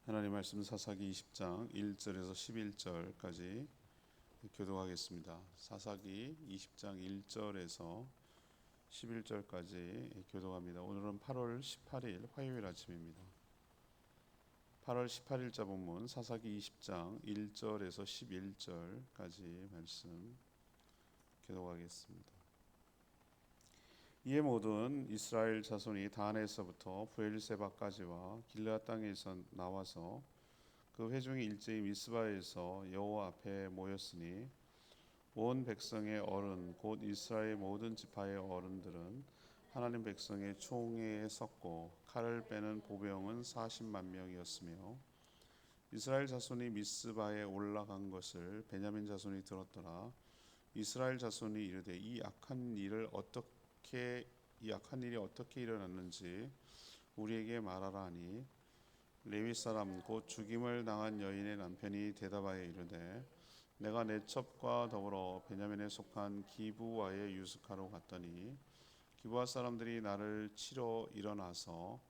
하나님 말씀 사사기 20장 1절에서 11절까지 교독하겠습니다. 사사기 20장 1절에서 11절까지 교독합니다. 오늘은 8월 18일 화요일 아침입니다. 8월 18일자 본문 사사기 20장 1절에서 11절까지 말씀 교독하겠습니다. 이에 모든 이스라엘 자손이 단에서부터 브엘세바까지와 길르앗 땅에서 나와서 그 회중이 일제히 미스바에서 여호와 앞에 모였으니 온 백성의 어른 곧 이스라엘 모든 지파의 어른들은 하나님 백성의 총회에 섰고 칼을 빼는 보병은 40만 명이었으며 이스라엘 자손이 미스바에 올라간 것을 베냐민 자손이 들었더라. 이스라엘 자손이 이르되 이 악한 일이 어떻게 일어났는지 우리에게 말하라 하니 레위 사람 곧 죽임을 당한 여인의 남편이 대답하여 이르되 내가 내 첩과 더불어 베냐민에 속한 기브와에 유숙하러 갔더니 기브와 사람들이 나를 치러 일어나서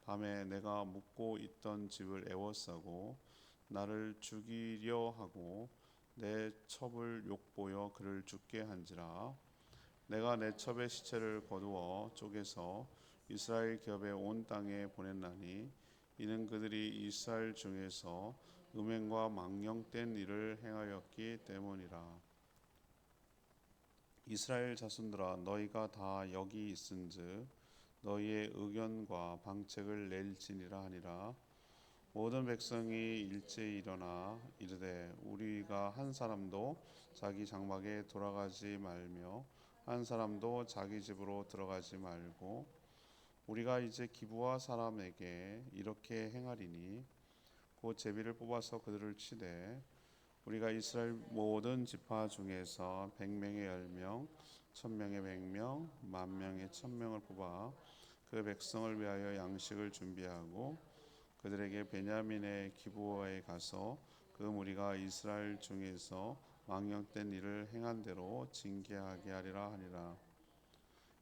밤에 내가 묵고 있던 집을 에워싸고 나를 죽이려 하고 내 첩을 욕보여 그를 죽게 한지라. 내가 내 첩의 시체를 거두어 쪼개서 이스라엘 기업의 온 땅에 보냈나니 이는 그들이 이스라엘 중에서 음행과 망령된 일을 행하였기 때문이라. 이스라엘 자손들아 너희가 다 여기 있은즉 너희의 의견과 방책을 낼지니라 하니라. 모든 백성이 일제히 일어나 이르되 우리가 한 사람도 자기 장막에 돌아가지 말며 한 사람도 자기 집으로 들어가지 말고 우리가 이제 기브와 사람에게 이렇게 행하리니 곧 제비를 뽑아서 그들을 치되 우리가 이스라엘 모든 지파 중에서 100명의 10명, 1000명의 100명, 10,000명의 1000명을 뽑아 그 백성을 위하여 양식을 준비하고 그들에게 베냐민의 기브아에 가서 그 무리가 이스라엘 중에서 망령된 일을 행한 대로 징계하게 하리라 하니라.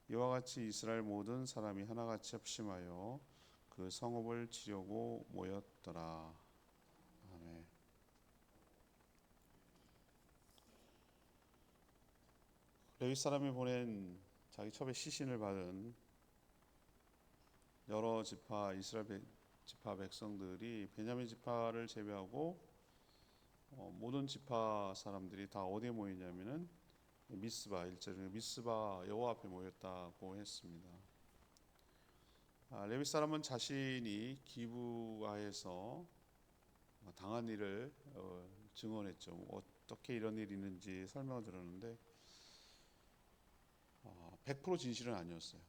이와 같이 이스라엘 모든 사람이 하나같이 합심하여 그 성읍을 치려고 모였더라. 아멘. 레위 사람이 보낸 자기 첩의 시신을 받은 여러 지파 이스라엘 지파 백성들이 베냐민 지파를 제외하고 모든 지파 사람들이 다 어디에 모였냐면은 미스바, 일제는 미스바 여호와 앞에 모였다고 했습니다. 레위 사람은 자신이 기브아에서 당한 일을 증언했죠. 어떻게 이런 일이 있는지 설명을 들었는데 100% 진실은 아니었어요.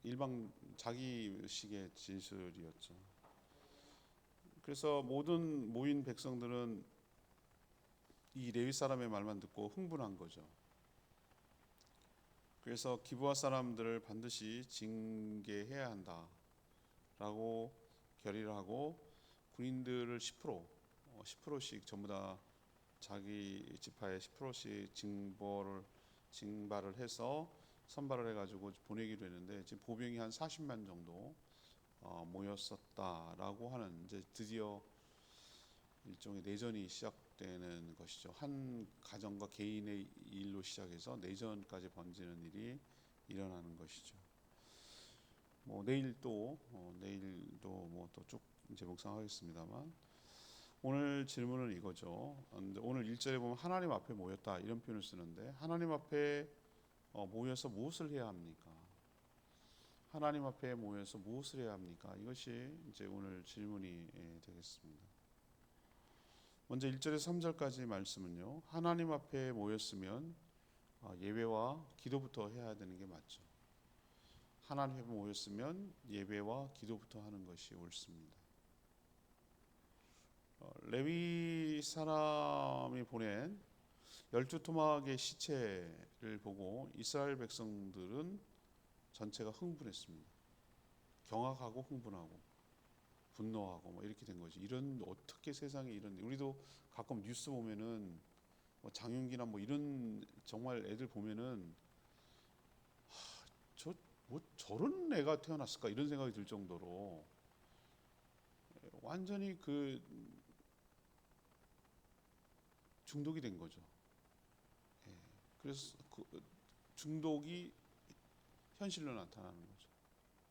일방 자기식의 진술이었죠. 그래서 모든 모인 백성들은 이 레위 사람의 말만 듣고 흥분한 거죠. 그래서 기브아 사람들을 반드시 징계해야 한다라고 결의를 하고 군인들을 10%씩 전부 다 자기 지파에 10%씩 징발을 해서 선발을 해가지고 보내기로 했는데 지금 보병이 한 40만 정도 모였었다라고 하는 이제 드디어 일종의 내전이 시작되는 것이죠. 한 가정과 개인의 일로 시작해서 내전까지 번지는 일이 일어나는 것이죠. 내일도 뭐 또 쭉 이제 묵상하겠습니다만 오늘 질문은 이거죠. 오늘 1절에 보면 하나님 앞에 모였다 이런 표현을 쓰는데 하나님 앞에 모여서 무엇을 해야 합니까? 하나님 앞에 모여서 무엇을 해야 합니까? 이것이 이제 오늘 질문이 되겠습니다. 먼저 1절에서 3절까지 말씀은요. 하나님 앞에 모였으면 예배와 기도부터 해야 되는 게 맞죠. 하나님 앞에 모였으면 예배와 기도부터 하는 것이 옳습니다. 레위 사람이 보낸 12토막의 시체를 보고 이스라엘 백성들은 전체가 흥분했습니다. 경악하고 흥분하고 분노하고 뭐 이렇게 된 거지. 이런 어떻게 세상에 이런 우리도 가끔 뉴스 보면은 장윤기나 뭐 이런 정말 애들 보면은 저 뭐 저런 애가 태어났을까 이런 생각이 들 정도로 완전히 그 중독이 된 거죠. 예. 그래서 그 중독이 현실로 나타나는 거죠.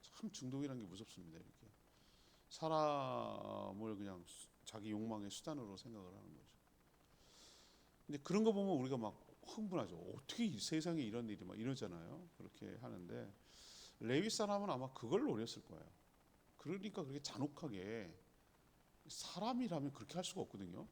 참 중독이라는 게 무섭습니다. 이렇게 사람을 그냥 자기 욕망의 수단으로 생각을 하는 거죠. 근데 그런 거 보면 우리가 막 흥분하죠. 어떻게 이 세상에 이런 일이 막 이러잖아요. 그렇게 하는데 레위 사람은 아마 그걸 노렸을 거예요. 그러니까 그렇게 잔혹하게, 사람이라면 그렇게 할 수가 없거든요.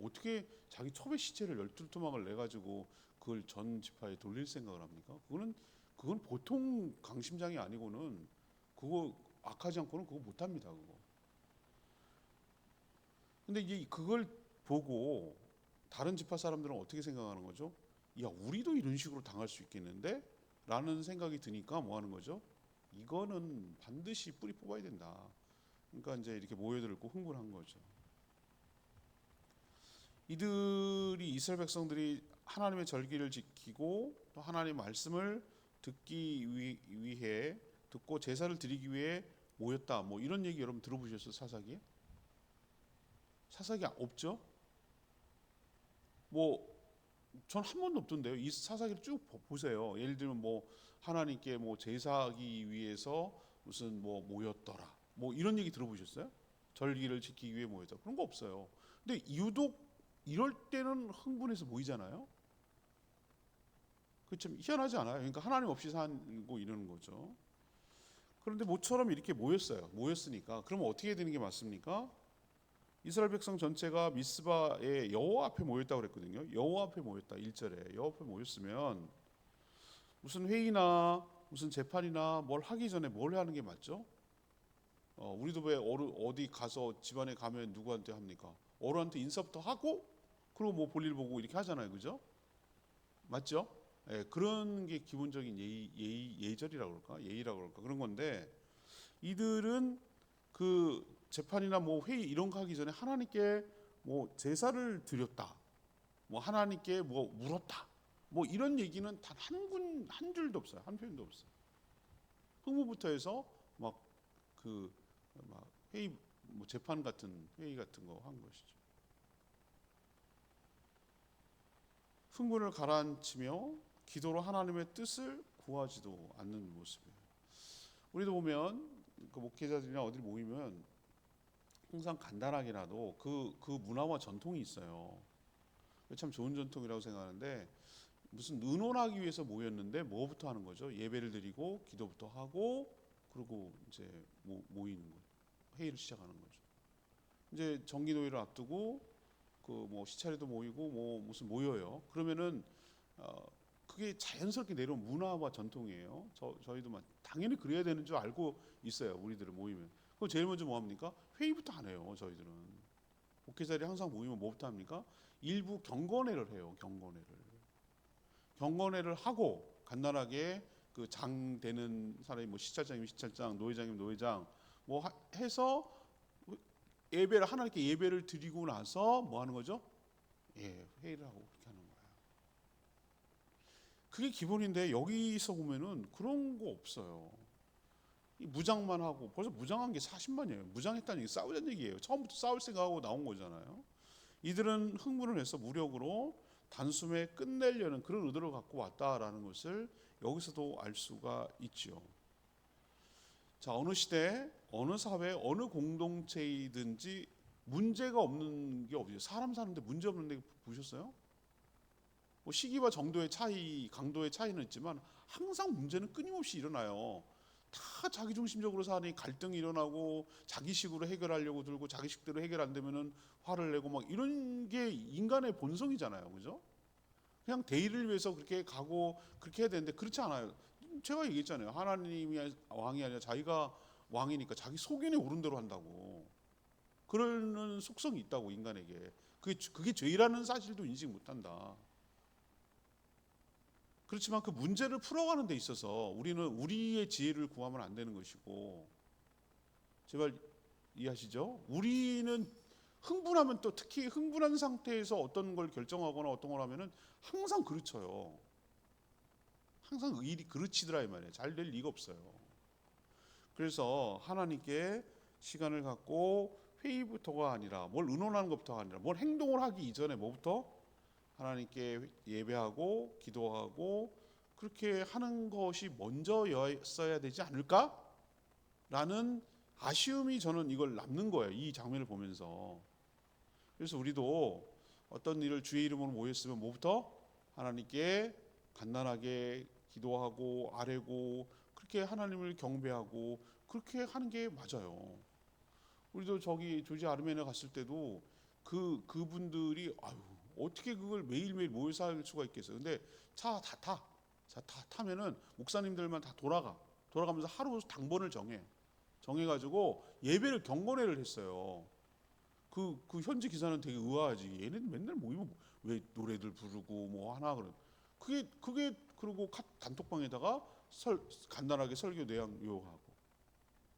어떻게 자기 첩의 시체를 12토막을 내가지고 그걸 전 지파에 돌릴 생각을 합니까? 그건 보통 강심장이 아니고는, 그거 악하지 않고는 그거 못합니다. 그거. 근데 이제 그걸 보고 다른 지파 사람들은 어떻게 생각하는 거죠? 야, 우리도 이런 식으로 당할 수 있겠는데? 라는 생각이 드니까 뭐 하는 거죠? 이거는 반드시 뿌리 뽑아야 된다. 그러니까 이제 이렇게 모여들고 흥분한 거죠. 이들이, 이스라엘 백성들이 하나님의 절기를 지키고 또 하나님의 말씀을 듣기 위해, 듣고 제사를 드리기 위해 모였다. 뭐 이런 얘기 여러분 들어보셨어요? 사사기에? 사사기 없죠? 뭐 전 한 번도 없던데요. 이 사사기를 쭉 보세요. 예를 들면 뭐 하나님께 뭐 제사하기 위해서 무슨 뭐 모였더라. 뭐 이런 얘기 들어보셨어요? 절기를 지키기 위해 모였다. 그런 거 없어요. 근데 유독 이럴 때는 흥분해서 모이잖아요. 그 참 희한하지 않아요? 그러니까 하나님 없이 살고 이러는 거죠. 그런데 모처럼 이렇게 모였어요. 모였으니까 그러면 어떻게 되는 게 맞습니까? 이스라엘 백성 전체가 미스바의 여호와 앞에 모였다고 그랬거든요. 여호와 앞에 모였다. 1절에 여호와 앞에 모였으면 무슨 회의나 무슨 재판이나 뭘 하기 전에 뭘 하는 게 맞죠? 우리도 왜 어디 가서 집안에 가면 누구한테 합니까? 어른한테 인사부터 하고 그리고 뭐 볼일 보고 이렇게 하잖아요. 그죠? 맞죠? 예, 그런 게 기본적인 예절이라고 그럴까? 예의라고 그럴까? 그런 건데 이들은 그 재판이나 뭐 회의 이런 거 하기 전에 하나님께 뭐 제사를 드렸다. 뭐 하나님께 뭐 물었다. 뭐 이런 얘기는 단 한 줄도 없어요. 한 표현도 없어요. 흥무부터 해서 막 그 막 회의 뭐 재판 같은 회의 같은 거 한 것이죠. 흥분을 가라앉히며 기도로 하나님의 뜻을 구하지도 않는 모습이에요. 우리도 보면 그 목회자들이나 어디 모이면 항상 간단하게라도 그 문화와 전통이 있어요. 참 좋은 전통이라고 생각하는데, 무슨 의논하기 위해서 모였는데 뭐부터 하는 거죠? 예배를 드리고 기도부터 하고 그리고 이제 모이는 거예요. 회의를 시작하는 거죠. 이제 정기노회를 앞두고 그 뭐 시차례도 모이고 뭐 무슨 모여요. 그러면은 그게 자연스럽게 내려온 문화와 전통이에요. 저희도 당연히 그래야 되는 줄 알고 있어요. 우리들은 모이면. 그럼 제일 먼저 뭐 합니까? 회의부터 안 해요. 저희들은. 목회자들이 항상 모이면 뭐부터 합니까? 일부 경건회를 해요. 경건회를 하고 간단하게 그 장 되는 사람이 뭐 시찰장이면 시찰장, 노회장이면 노회장 뭐 해서 예배를, 하나님께 예배를 드리고 나서 뭐 하는 거죠? 예, 회의를 하고 그렇게 하는 거예요. 그게 기본인데 여기서 보면은 그런 거 없어요. 무장만 하고, 벌써 무장한 게 40만이에요. 무장했다는 게 싸우자는 얘기예요. 처음부터 싸울 생각하고 나온 거잖아요. 이들은 흥분을 해서 무력으로 단숨에 끝내려는 그런 의도를 갖고 왔다라는 것을 여기서도 알 수가 있죠. 자, 어느 시대, 어느 사회, 어느 공동체이든지 문제가 없는 게 없어요. 사람 사는데 문제 없는 데 보셨어요? 뭐 시기와 정도의 차이, 강도의 차이는 있지만 항상 문제는 끊임없이 일어나요. 다 자기중심적으로 사니 갈등이 일어나고 자기식으로 해결하려고 들고 자기식대로 해결 안 되면은 화를 내고 막 이런 게 인간의 본성이잖아요. 그죠? 그냥 대의를 위해서 그렇게 가고 그렇게 해야 되는데 그렇지 않아요. 제가 얘기했잖아요. 하나님이 왕이 아니라 자기가 왕이니까 자기 소견에 오른 대로 한다고. 그러는 속성이 있다고 인간에게. 그게 죄라는 사실도 인식 못한다. 그렇지만 그 문제를 풀어가는 데 있어서 우리는 우리의 지혜를 구하면 안 되는 것이고, 제발 이해하시죠? 우리는 흥분하면, 또 특히 흥분한 상태에서 어떤 걸 결정하거나 어떤 걸 하면은 항상 그르쳐요. 항상 일이 그르치더라 이 말이에요. 잘 될 리가 없어요. 그래서 하나님께 시간을 갖고 회의부터가 아니라 뭘 의논하는 것부터가 아니라 뭘 행동을 하기 이전에 뭐부터 하나님께 예배하고 기도하고 그렇게 하는 것이 먼저였어야 되지 않을까라는 아쉬움이 저는 이걸 남는 거예요. 이 장면을 보면서. 그래서 우리도 어떤 일을 주의 이름으로 모였으면 뭐부터 하나님께 간단하게 기도하고 아뢰고 그렇게 하나님을 경배하고 그렇게 하는 게 맞아요. 우리도 저기 조지 아르메니아 갔을 때도 그분들이 아유 어떻게 그걸 매일매일 모여서 할 수가 있겠어요. 근데 차 다 타면은 목사님들만 다 돌아가면서 하루 당번을 정해가지고 예배를 경건회를 했어요. 그 현지 기사는 되게 의아하지. 얘는 맨날 모이면 왜 노래들 부르고 뭐 하나 그런. 그게 그리고 단톡방에다가 간단하게 설교 내용 요하고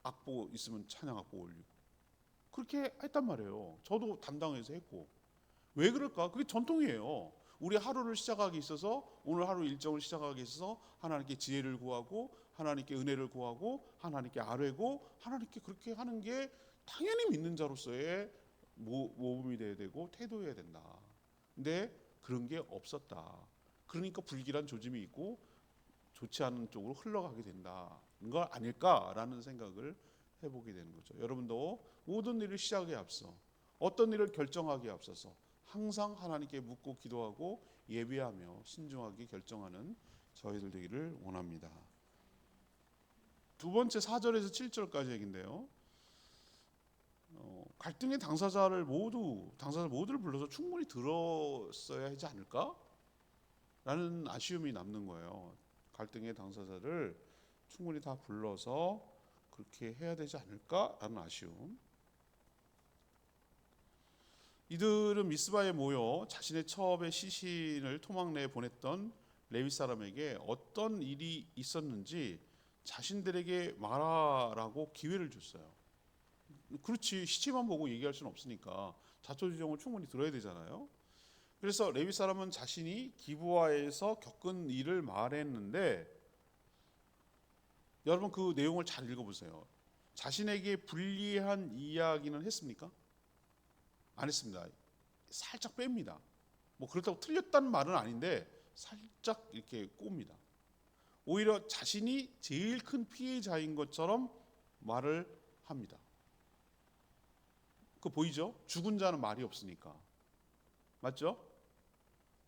악보 있으면 찬양 악보 올리고 그렇게 했단 말이에요. 저도 담당해서 했고. 왜 그럴까? 그게 전통이에요. 우리 하루를 시작하기 있어서 오늘 하루 일정을 시작하기 있어서 하나님께 지혜를 구하고 하나님께 은혜를 구하고 하나님께 아뢰고 하나님께 그렇게 하는 게 당연히 믿는 자로서의 모범이 돼야 되고 태도여야 된다. 근데 그런 게 없었다. 그러니까 불길한 조짐이 있고 좋지 않은 쪽으로 흘러가게 된다는 거 아닐까라는 생각을 해보게 되는 거죠. 여러분도 모든 일을 시작에 앞서 어떤 일을 결정하기에 앞서서 항상 하나님께 묻고 기도하고 예배하며 신중하게 결정하는 저희들 되기를 원합니다. 두 번째 4절에서 7절까지 얘기인데요. 갈등의 당사자를 모두를 불러서 충분히 들었어야 하지 않을까? 라는 아쉬움이 남는 거예요. 갈등의 당사자를 충분히 다 불러서 그렇게 해야 되지 않을까라는 아쉬움. 이들은 미스바에 모여 자신의 첩의 시신을 토막 내에 보냈던 레위 사람에게 어떤 일이 있었는지 자신들에게 말하라고 기회를 줬어요. 그렇지, 시체만 보고 얘기할 수는 없으니까 자초지종을 충분히 들어야 되잖아요. 그래서 레위 사람은 자신이 기브아에서 겪은 일을 말했는데 여러분 그 내용을 잘 읽어보세요. 자신에게 불리한 이야기는 했습니까? 안 했습니다. 살짝 뺍니다. 뭐 그렇다고 틀렸다는 말은 아닌데 살짝 이렇게 꼽니다. 오히려 자신이 제일 큰 피해자인 것처럼 말을 합니다. 그거 보이죠? 죽은 자는 말이 없으니까. 맞죠?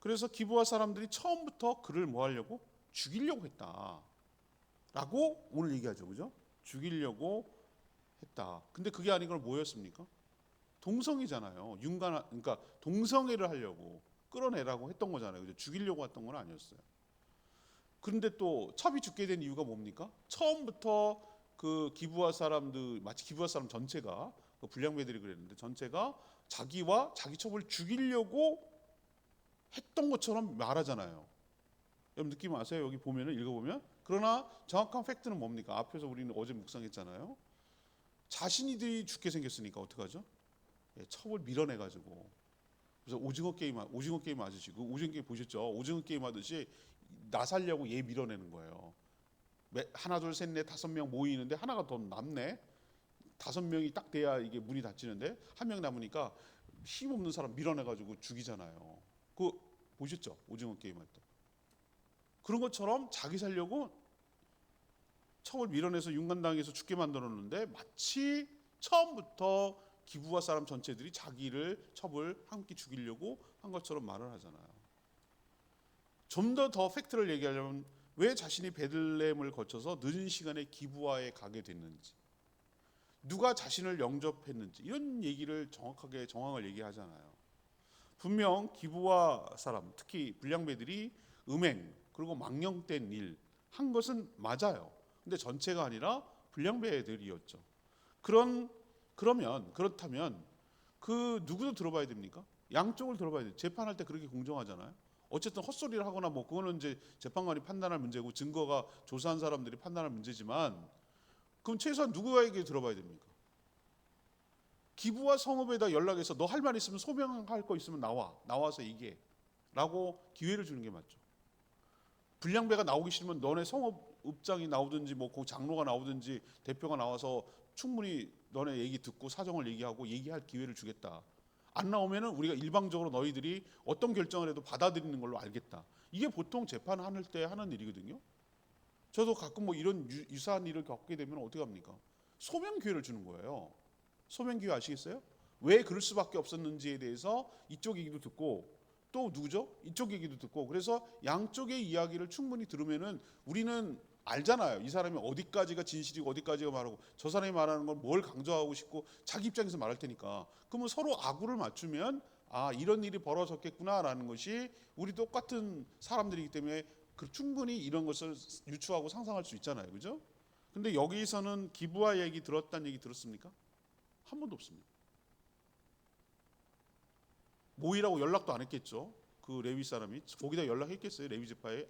그래서 기브아 사람들이 처음부터 그를 뭐 하려고? 죽이려고 했다. 라고 오늘 얘기하죠. 그죠? 죽이려고 했다. 근데 그게 아니고 뭐였습니까? 동성애잖아요. 그러니까 동성애를 하려고 끌어내라고 했던 거잖아요. 그죠? 죽이려고 했던 건 아니었어요. 그런데 또 첩이 죽게 된 이유가 뭡니까? 처음부터 그 기브아 사람들 마치 기브아 사람 전체가 그 불량배들이 그랬는데 전체가 자기와 자기 첩을 죽이려고 했던 것처럼 말하잖아요. 여러분 느낌 아세요? 여기 보면은 읽어보면 그러나 정확한 팩트는 뭡니까? 앞에서 우리는 어제 묵상했잖아요. 자신이들이 죽게 생겼으니까 어떡하죠? 예, 첩을 밀어내가지고 그래서 오징어 게임 아저씨 그 오징어 게임 보셨죠? 오징어 게임 하듯이 나 살려고 얘 밀어내는 거예요. 하나 둘 셋 넷 다섯 명 모이는데 하나가 더 남네. 다섯 명이 딱 돼야 이게 문이 닫히는데 한 명 남으니까 힘없는 사람 밀어내가지고 죽이잖아요. 그 보셨죠? 오징어 게임 할 때. 그런 것처럼 자기 살려고 첩을 밀어내서 윤관당해서 죽게 만들었는데 마치 처음부터 기브아 사람 전체들이 자기를 첩을 함께 죽이려고 한 것처럼 말을 하잖아요. 좀 더 팩트를 얘기하려면 왜 자신이 베들레헴을 거쳐서 늦은 시간에 기브아에 가게 됐는지, 누가 자신을 영접했는지 이런 얘기를 정황을 얘기하잖아요. 분명 기브아 사람, 특히 불량배들이 음행 그리고 망령된 일 한 것은 맞아요. 근데 전체가 아니라 불량배들이었죠. 그렇다면 그 누구도 들어봐야 됩니까? 양쪽을 들어봐야 돼요. 재판할 때 그렇게 공정하잖아요. 어쨌든 헛소리를 하거나 뭐 그거는 이제 재판관이 판단할 문제고 증거가 조사한 사람들이 판단할 문제지만 그럼 최소한 누구에게 들어봐야 됩니까? 기부와 성읍에다 연락해서 너 할 말 있으면 소명할 거 있으면 나와서 얘기해 라고 기회를 주는 게 맞죠. 불량배가 나오기 싫으면 너네 성읍 읍장이 나오든지 뭐 그 장로가 나오든지 대표가 나와서 충분히 너네 얘기 듣고 사정을 얘기하고 얘기할 기회를 주겠다. 안 나오면은 우리가 일방적으로 너희들이 어떤 결정을 해도 받아들이는 걸로 알겠다. 이게 보통 재판할 때 하는 일이거든요. 저도 가끔 뭐 이런 유사한 일을 겪게 되면 어떻게 합니까? 소명 기회를 주는 거예요. 소명 기회 아시겠어요? 왜 그럴 수밖에 없었는지에 대해서 이쪽 얘기도 듣고 또 누구죠? 이쪽 얘기도 듣고 그래서 양쪽의 이야기를 충분히 들으면은 우리는 알잖아요. 이 사람이 어디까지가 진실이고 어디까지가 말하고 저 사람이 말하는 건 뭘 강조하고 싶고 자기 입장에서 말할 테니까 그러면 서로 아구를 맞추면 아 이런 일이 벌어졌겠구나라는 것이 우리 똑같은 사람들이기 때문에 충분히 이런 것을 유추하고 상상할 수 있잖아요. 그죠? 근데 여기서는 기부와 얘기 들었다는 얘기 들었습니까? 한 번도 없습니다. 모이라고 연락도 안 했겠죠. 그 레위 사람이 거기다 연락했겠어요. 레위 지파에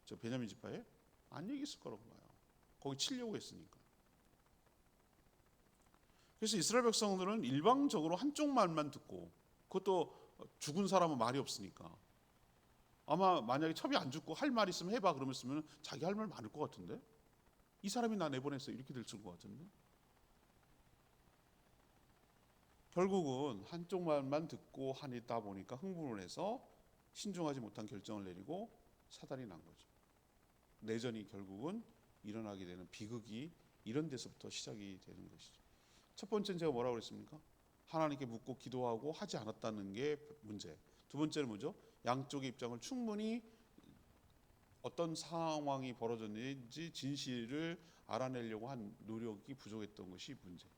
저 베냐민 지파에 안 얘기했을 거라고 봐요. 거기 치려고 했으니까. 그래서 이스라엘 백성들은 일방적으로 한쪽 말만 듣고 그것도 죽은 사람은 말이 없으니까 아마 만약에 첩이 안 죽고 할 말 있으면 해봐 그러면 자기 할 말 많을 것 같은데 이 사람이 나 내보냈어 이렇게 될 것 같은데 결국은 한쪽 말만 듣고 하다 보니까 흥분을 해서 신중하지 못한 결정을 내리고 사달이 난 거죠. 내전이 결국은 일어나게 되는 비극이 이런 데서부터 시작이 되는 것이죠. 첫 번째는 제가 뭐라고 그랬습니까? 하나님께 묻고 기도하고 하지 않았다는 게 문제. 두 번째는 뭐죠? 양쪽의 입장을 충분히 어떤 상황이 벌어졌는지 진실을 알아내려고 한 노력이 부족했던 것이 문제.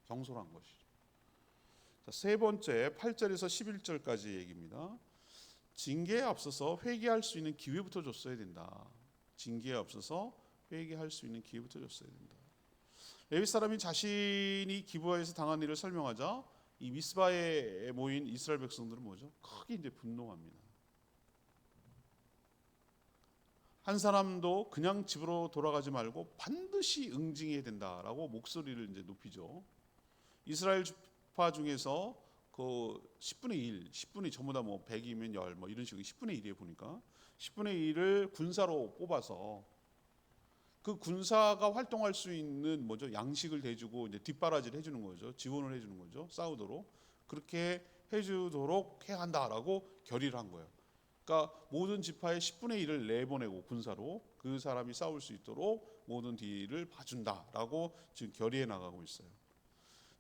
경솔한 것이죠. 자, 세 번째 8절에서 11절까지 얘기입니다. 징계에 앞서서 회개할 수 있는 기회부터 줬어야 된다. 징계에 앞서서 회개할 수 있는 기회부터 줬어야 된다. 레위 사람이 자신이 기브아에서 당한 일을 설명하자 이 미스바에 모인 이스라엘 백성들은 뭐죠? 크게 이제 분노합니다. 한 사람도 그냥 집으로 돌아가지 말고 반드시 응징해야 된다라고 목소리를 이제 높이죠. 이스라엘 지파 중에서 그 10분의 1, 10분의 전부 다 뭐 100이면 10, 뭐 이런 식으로 10분의 1이에 보니까 10분의 1을 군사로 뽑아서 그 군사가 활동할 수 있는 뭐죠? 양식을 대주고 이제 뒷바라지를 해주는 거죠. 지원을 해주는 거죠. 싸우도록 그렇게 해주도록 해야 한다라고 결의를 한 거예요. 그러니까 모든 지파의 10분의 1을 내보내고 군사로 그 사람이 싸울 수 있도록 모든 뒤를 봐준다라고 지금 결의해 나가고 있어요.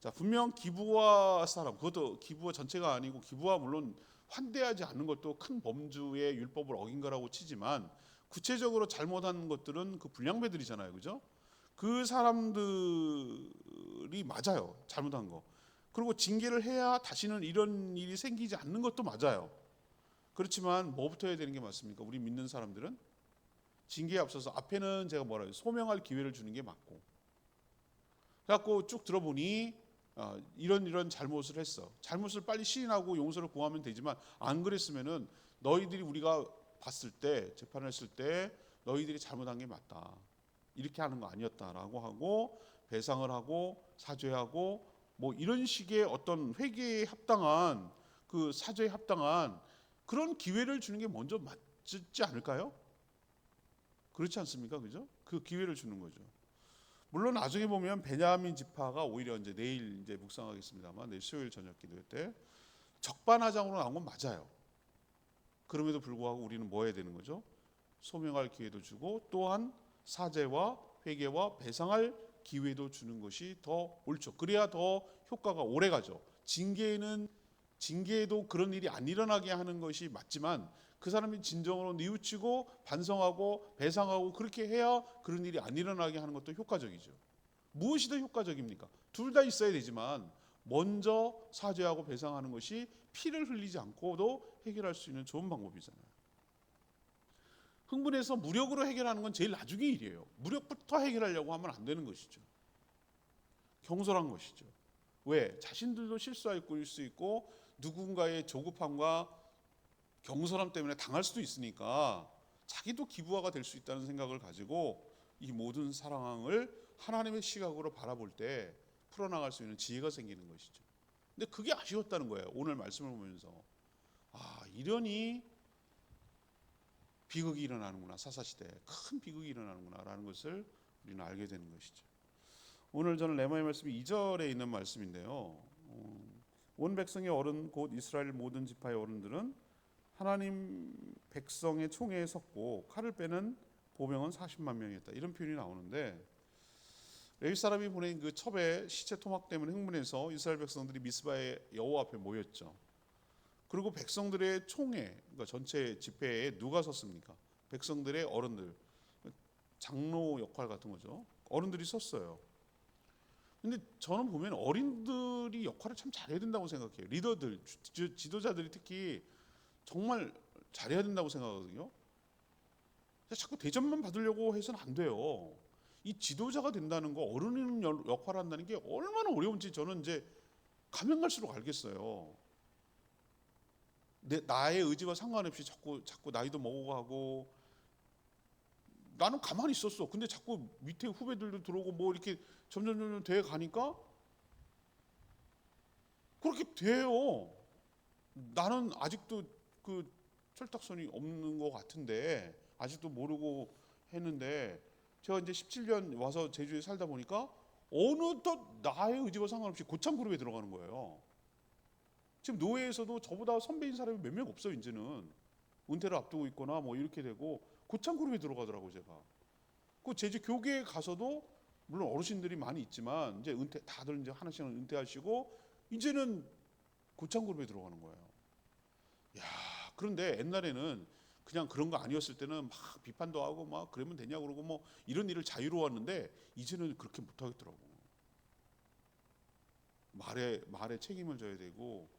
자, 분명 기브아 사람, 그것도 기브아 전체가 아니고 기브아 물론 환대하지 않는 것도 큰 범주의 율법을 어긴 거라고 치지만 구체적으로 잘못한 것들은 그 불량배들이잖아요, 그죠? 그 사람들이 맞아요, 잘못한 거. 그리고 징계를 해야 다시는 이런 일이 생기지 않는 것도 맞아요. 그렇지만 뭐부터 해야 되는 게 맞습니까? 우리 믿는 사람들은 징계에 앞서서 앞에는 제가 뭐라 해요? 소명할 기회를 주는 게 맞고. 그래갖고 쭉 들어보니 이런 잘못을 했어. 잘못을 빨리 시인하고 용서를 구하면 되지만 안 그랬으면은 너희들이 우리가 봤을 때 재판을 했을 때 너희들이 잘못한 게 맞다. 이렇게 하는 거 아니었다라고 하고 배상을 하고 사죄하고 뭐 이런 식의 어떤 회개에 합당한 그 사죄에 합당한 그런 기회를 주는 게 먼저 맞지 않을까요? 그렇지 않습니까? 그죠? 그 기회를 주는 거죠. 물론 나중에 보면 베냐민 지파가 오히려 이제 내일 이제 묵상하겠습니다만 내일 수요일 저녁 기도 때 적반하장으로 나온 건 맞아요. 그럼에도 불구하고 우리는 뭐 해야 되는 거죠? 소명할 기회도 주고 또한 사죄와 회개와 배상할 기회도 주는 것이 더 옳죠. 그래야 더 효과가 오래 가죠. 징계에도 그런 일이 안 일어나게 하는 것이 맞지만 그 사람이 진정으로 뉘우치고 반성하고 배상하고 그렇게 해야 그런 일이 안 일어나게 하는 것도 효과적이죠. 무엇이 더 효과적입니까? 둘 다 있어야 되지만 먼저 사죄하고 배상하는 것이 피를 흘리지 않고도 해결할 수 있는 좋은 방법이잖아요. 흥분해서 무력으로 해결하는 건 제일 나중의 일이에요. 무력부터 해결하려고 하면 안 되는 것이죠. 경솔한 것이죠. 왜? 자신들도 실수할 수 있고 누군가의 조급함과 경솔함 때문에 당할 수도 있으니까 자기도 기부아가 될 수 있다는 생각을 가지고 이 모든 상황을 하나님의 시각으로 바라볼 때 풀어나갈 수 있는 지혜가 생기는 것이죠. 근데 그게 아쉬웠다는 거예요. 오늘 말씀을 보면서 이러니 비극이 일어나는구나. 사사시대에 큰 비극이 일어나는구나 라는 것을 우리는 알게 되는 것이죠. 오늘 저는 레마의 말씀이 2절에 있는 말씀인데요. 온 백성의 어른 곧 이스라엘 모든 지파의 어른들은 하나님 백성의 총회에 섰고 칼을 빼는 보병은 40만 명이었다. 이런 표현이 나오는데 레위 사람이 보낸 그 첩의 시체 토막 때문에 흥분해서 이스라엘 백성들이 미스바의 여호와 앞에 모였죠. 그리고 백성들의 총회, 그러니까 전체 집회에 누가 섰습니까? 백성들의 어른들, 장로 역할 같은 거죠. 어른들이 섰어요. 근데 저는 보면 어린들이 역할을 참 잘해야 된다고 생각해요. 리더들, 지도자들이 특히 정말 잘해야 된다고 생각하거든요. 자꾸 대접만 받으려고 해서는 안 돼요. 이 지도자가 된다는 거, 어른인 역할을 한다는 게 얼마나 어려운지 저는 이제 가면 갈수록 알겠어요. 나의 의지와 상관없이 자꾸 나이도 먹어가고, 나는 가만히 있었어. 근데 자꾸 밑에 후배들도 들어오고 뭐 이렇게 점점 돼 가니까 그렇게 돼요. 나는 아직도 그 철딱선이 없는 것 같은데, 아직도 모르고 했는데, 제가 이제 17년 와서 제주에 살다 보니까 어느덧 나의 의지와 상관없이 고참 그룹에 들어가는 거예요. 지금 노회에서도 저보다 선배인 사람이 몇 명 없어요. 이제는 은퇴를 앞두고 있거나 뭐 이렇게 되고 고참 그룹에 들어가더라고요. 제가 그 제주 교계에 가서도 물론 어르신들이 많이 있지만 이제 다들 이제 하나씩은 은퇴하시고 이제는 고참 그룹에 들어가는 거예요. 야, 그런데 옛날에는 그냥 그런 거 아니었을 때는 막 비판도 하고 막 그러면 되냐 그러고 뭐 이런 일을 자유로웠는데 이제는 그렇게 못 하겠더라고. 말에 책임을 져야 되고,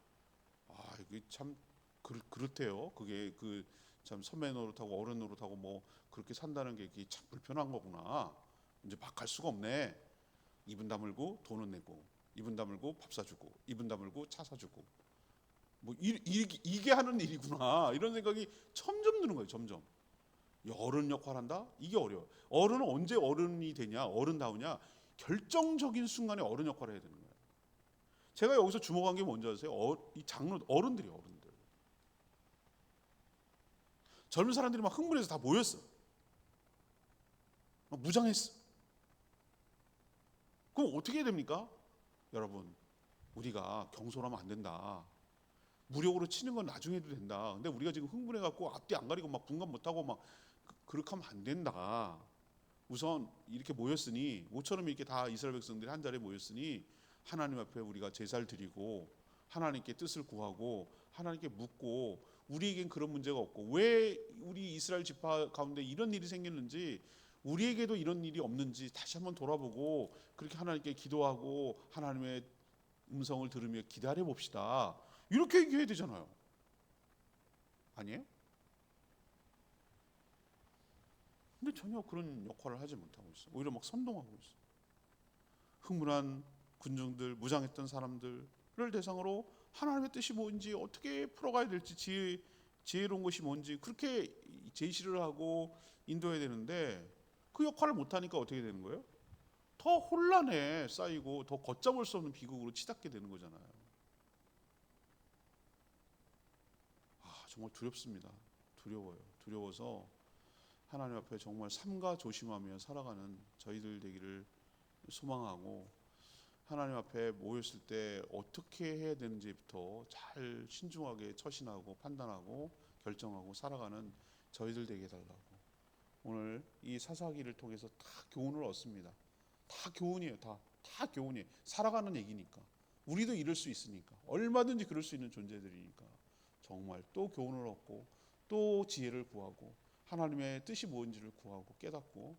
이게 참 그렇대요. 그게 그 참 선배 노릇하고 어른 노릇하고 뭐 그렇게 산다는 게 이게 참 불편한 거구나. 이제 막 할 수가 없네. 이분 다물고 돈은 내고, 이분 다물고 밥 사주고, 이분 다물고 차 사주고, 뭐 이게 하는 일이구나. 이런 생각이 점점 드는 거예요. 점점. 어른 역할한다? 이게 어려워. 어른은 언제 어른이 되냐, 어른다우냐? 결정적인 순간에 어른 역할을 해야 되는 거예요. 제가 여기서 주목한 게 뭔지 아세요? 이 장로 어른들이에요. 어른들. 젊은 사람들이 막 흥분해서 다 모였어. 막 무장했어. 그럼 어떻게 해야 됩니까? 여러분, 우리가 경솔하면 안 된다. 무력으로 치는 건 나중에 해도 된다. 근데 우리가 지금 흥분해갖고 앞뒤 안 가리고 막 분간 못하고 막 그렇게 하면 안 된다. 우선 이렇게 모였으니, 모처럼 이렇게 다 이스라엘 백성들이 한 자리에 모였으니 하나님 앞에 우리가 제사를 드리고 하나님께 뜻을 구하고 하나님께 묻고, 우리에겐 그런 문제가 없고 왜 우리 이스라엘 지파 가운데 이런 일이 생겼는지, 우리에게도 이런 일이 없는지 다시 한번 돌아보고 그렇게 하나님께 기도하고 하나님의 음성을 들으며 기다려 봅시다. 이렇게 얘기해야 되잖아요. 아니에요? 근데 전혀 그런 역할을 하지 못하고 있어. 오히려 막 선동하고 있어. 흥분한 군중들, 무장했던 사람들을 대상으로 하나님의 뜻이 뭔지, 어떻게 풀어가야 될지, 지혜로운 것이 뭔지 그렇게 제시를 하고 인도해야 되는데, 그 역할을 못하니까 어떻게 되는 거예요? 더 혼란에 쌓이고 더 걷잡을 수 없는 비극으로 치닫게 되는 거잖아요. 정말 두렵습니다. 두려워요. 두려워서 하나님 앞에 정말 삼가 조심하며 살아가는 저희들 되기를 소망하고, 하나님 앞에 모였을 때 어떻게 해야 되는지부터 잘 신중하게 처신하고 판단하고 결정하고 살아가는 저희들 되게 해달라고. 오늘 이 사사기를 통해서 다 교훈을 얻습니다. 다 교훈이에요. 다 교훈이에요. 살아가는 얘기니까. 우리도 이럴 수 있으니까. 얼마든지 그럴 수 있는 존재들이니까. 정말 또 교훈을 얻고 또 지혜를 구하고 하나님의 뜻이 뭔지를 구하고 깨닫고,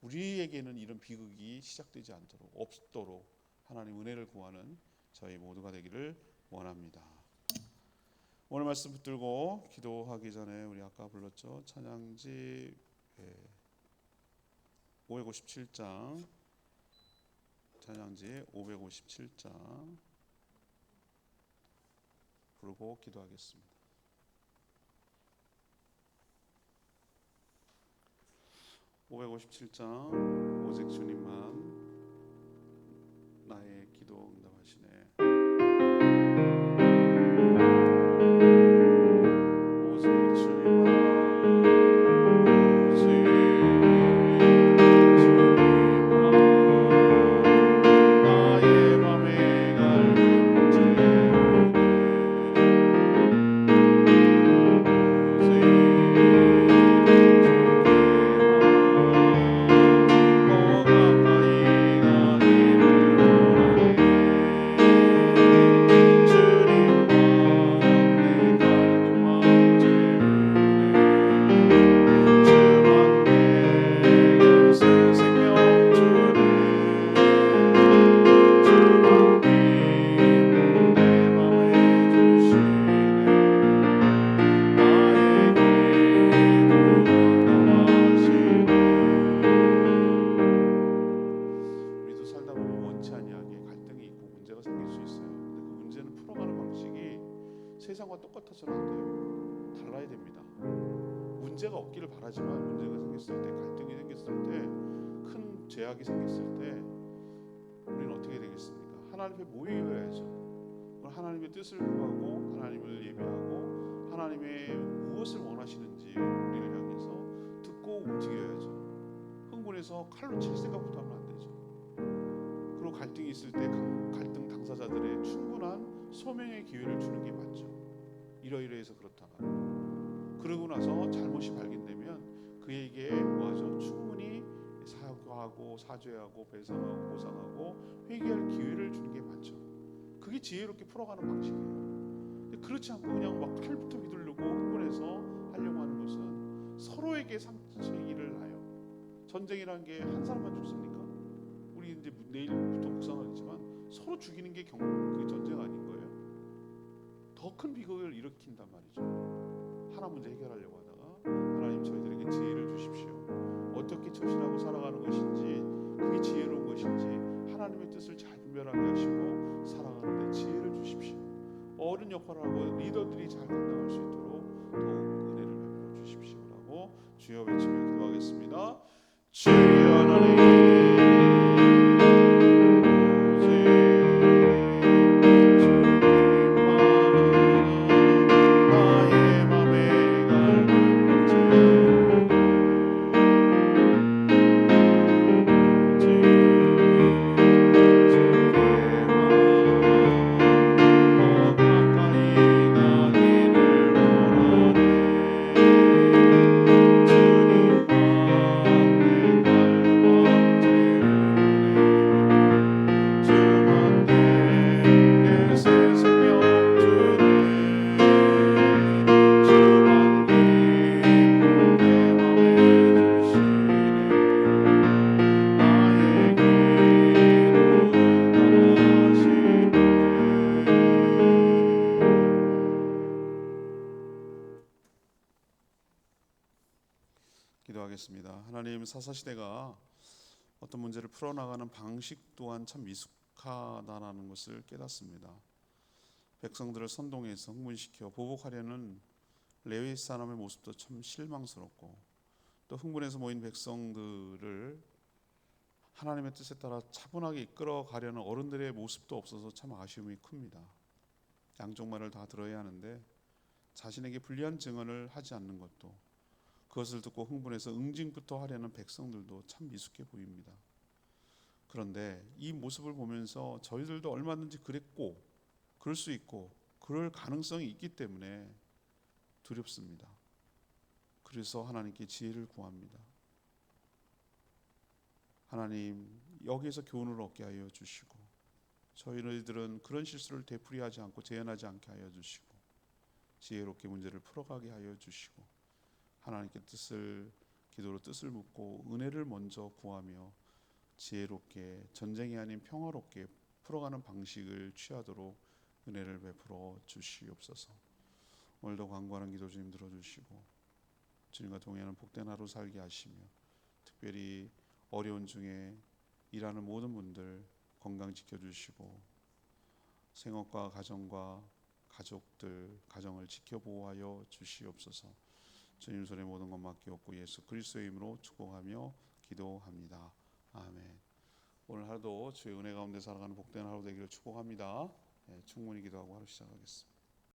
우리에게는 이런 비극이 시작되지 않도록, 없도록 하나님 은혜를 구하는 저희 모두가 되기를 원합니다. 오늘 말씀 붙들고 기도하기 전에 우리 아까 불렀죠. 찬양지 557장, 찬양지 557장 부르고 기도하겠습니다. 557장, 오직 주님만 나의 기도 응답하시네. 오직 주님만, 오직 주님만 세상과 똑같아서는 안 돼요. 달라야 됩니다. 문제가 없기를 바라지만 문제가 생겼을 때, 갈등이 생겼을 때, 큰 제약이 생겼을 때 우리는 어떻게 되겠습니까? 하나님 앞에 모여야죠. 하나님의 뜻을 구하고 하나님을 예배하고 하나님의 무엇을 원하시는지 우리를 향해서 듣고 움직여야죠. 흥분해서 칼로 칠 생각부터 하면 안 되죠. 그리고 갈등이 있을 때 갈등 당사자들의 충분한 소명의 기회를 주는 게 맞죠. 이러이러해서 그렇다가, 그러고 나서 잘못이 발견되면 그에게 뭐하죠? 충분히 사과하고 사죄하고 배상하고 보상하고 회개할 기회를 주는 게 맞죠. 그게 지혜롭게 풀어가는 방식이에요. 근데 그렇지 않고 그냥 막 칼부터 휘두르고 흥분해서 하려고 하는 것은 서로에게 상처이기를 나요. 전쟁이라는 게 한 사람만 죽습니까? 우리 이제 내일부터 묵상하겠지만 서로 죽이는 게 그 전쟁 아닌 거예요? 더 큰 비극을 일으킨단 말이죠. 하나 문제 해결하려고 하다가 하나님 저희들에게 지혜를 주십시오. 어떻게 처신하고 살아가는 것인지, 그게 지혜로운 것인지 하나님의 뜻을 잘 분별하게 하시고 살아가는 데 지혜를 주십시오. 어른 역할을 하고 리더들이 잘 감당할 수 있도록 더욱 은혜를 베풀어 주십시오라고 주여 외치며 기도하겠습니다. 주여 하나님, 기도하겠습니다. 하나님, 사사시대가 어떤 문제를 풀어나가는 방식 또한 참 미숙하다는 것을 깨닫습니다. 백성들을 선동해서 흥분시켜 보복하려는 레위 사람의 모습도 참 실망스럽고, 또 흥분해서 모인 백성들을 하나님의 뜻에 따라 차분하게 이끌어가려는 어른들의 모습도 없어서 참 아쉬움이 큽니다. 양쪽 말을 다 들어야 하는데 자신에게 불리한 증언을 하지 않는 것도, 그것을 듣고 흥분해서 응징부터 하려는 백성들도 참 미숙해 보입니다. 그런데 이 모습을 보면서 저희들도 얼마든지 그랬고 그럴 수 있고 그럴 가능성이 있기 때문에 두렵습니다. 그래서 하나님께 지혜를 구합니다. 하나님, 여기에서 교훈을 얻게 하여 주시고 저희들은 그런 실수를 되풀이하지 않고 재현하지 않게 하여 주시고 지혜롭게 문제를 풀어가게 하여 주시고 하나님께 기도로 뜻을 묻고 은혜를 먼저 구하며 지혜롭게, 전쟁이 아닌 평화롭게 풀어가는 방식을 취하도록 은혜를 베풀어 주시옵소서. 오늘도 간구하는 기도 주님 들어주시고 주님과 동행하는 복된 하루 살게 하시며, 특별히 어려운 중에 일하는 모든 분들 건강 지켜주시고 생업과 가정과 가족들, 가정을 지켜보호하여 주시옵소서. 주님 손에 모든 것 맡기옵고 예수 그리스도의 이름으로 축복하며 기도합니다. 아멘. 오늘 하루도 주의 은혜 가운데 살아가는 복된 하루 되기를 축복합니다. 충분히 기도하고 하루 시작하겠습니다.